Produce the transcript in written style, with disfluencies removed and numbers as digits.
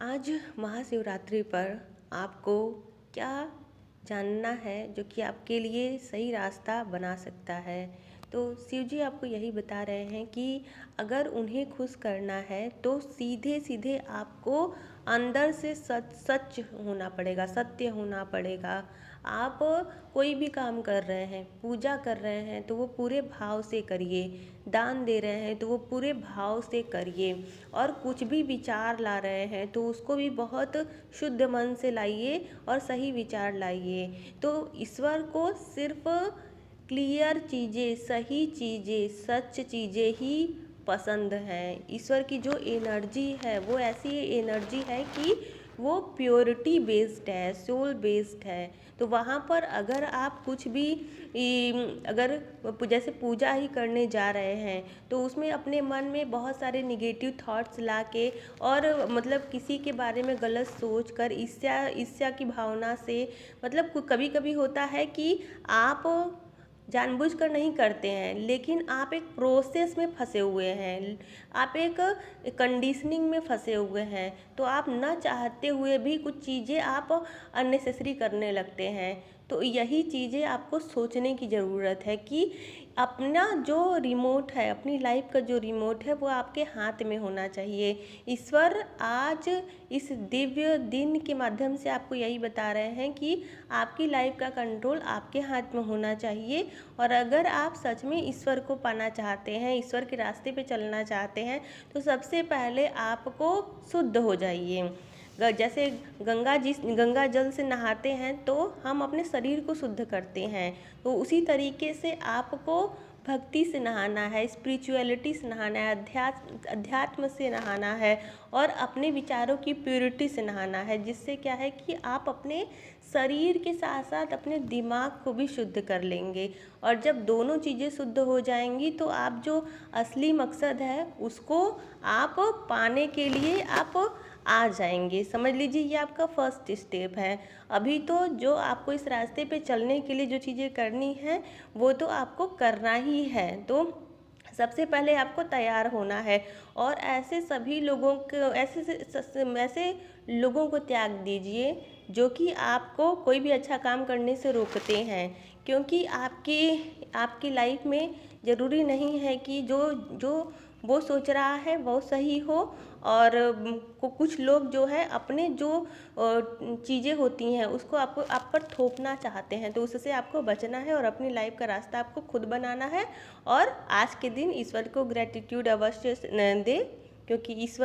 आज महाशिवरात्रि पर आपको क्या जानना है जो कि आपके लिए सही रास्ता बना सकता है। तो शिव जी आपको यही बता रहे हैं कि अगर उन्हें खुश करना है तो सीधे सीधे आपको अंदर से सच सच होना पड़ेगा, सत्य होना पड़ेगा। आप कोई भी काम कर रहे हैं, पूजा कर रहे हैं तो वो पूरे भाव से करिए, दान दे रहे हैं तो वो पूरे भाव से करिए, और कुछ भी विचार ला रहे हैं तो उसको भी बहुत शुद्ध मन से लाइए और सही विचार लाइए। तो ईश्वर को सिर्फ क्लियर चीज़ें, सही चीज़ें, सच चीज़ें ही पसंद हैं। ईश्वर की जो एनर्जी है वो ऐसी एनर्जी है कि वो प्योरिटी बेस्ड है, सोल बेस्ड है। तो वहाँ पर अगर आप कुछ भी अगर जैसे पूजा ही करने जा रहे हैं तो उसमें अपने मन में बहुत सारे निगेटिव थॉट्स ला के और मतलब किसी के बारे में गलत सोच कर ईर्ष्या ईर्ष्या की भावना से, मतलब कभी कभी होता है कि आप जानबूझकर नहीं करते हैं लेकिन आप एक प्रोसेस में फंसे हुए हैं, आप एक कंडीशनिंग में फंसे हुए हैं, तो आप न चाहते हुए भी कुछ चीज़ें आप अननेसेसरी करने लगते हैं। तो यही चीज़ें आपको सोचने की ज़रूरत है कि अपना जो रिमोट है, अपनी लाइफ का जो रिमोट है वो आपके हाथ में होना चाहिए। ईश्वर आज इस दिव्य दिन के माध्यम से आपको यही बता रहे हैं कि आपकी लाइफ का कंट्रोल आपके हाथ में होना चाहिए। और अगर आप सच में ईश्वर को पाना चाहते हैं, ईश्वर के रास्ते पे चलना चाहते हैं, तो सबसे पहले आपको शुद्ध हो जाइए। जैसे गंगा जल से नहाते हैं तो हम अपने शरीर को शुद्ध करते हैं, तो उसी तरीके से आपको भक्ति से नहाना है, स्पिरिचुअलिटी से नहाना है, अध्यात्म से नहाना है और अपने विचारों की प्योरिटी से नहाना है। जिससे क्या है कि आप अपने शरीर के साथ साथ अपने दिमाग को भी शुद्ध कर लेंगे। और जब दोनों चीज़ें शुद्ध हो जाएंगी तो आप जो असली मकसद है उसको आप पाने के लिए आप आ जाएंगे। समझ लीजिए ये आपका फर्स्ट स्टेप है। अभी तो जो आपको इस रास्ते पे चलने के लिए जो चीज़ें करनी है वो तो आपको करना ही है। तो सबसे पहले आपको तैयार होना है और ऐसे सभी लोगों को ऐसे लोगों को त्याग दीजिए जो कि आपको कोई भी अच्छा काम करने से रोकते हैं। क्योंकि आपकी लाइफ में ज़रूरी नहीं है कि जो जो वो सोच रहा है वो सही हो। और कुछ लोग जो है अपने जो चीज़ें होती हैं उसको आप पर थोपना चाहते हैं, तो उससे आपको बचना है और अपनी लाइफ का रास्ता आपको खुद बनाना है। और आज के दिन ईश्वर को ग्रैटिट्यूड अवश्य दें, क्योंकि ईश्वर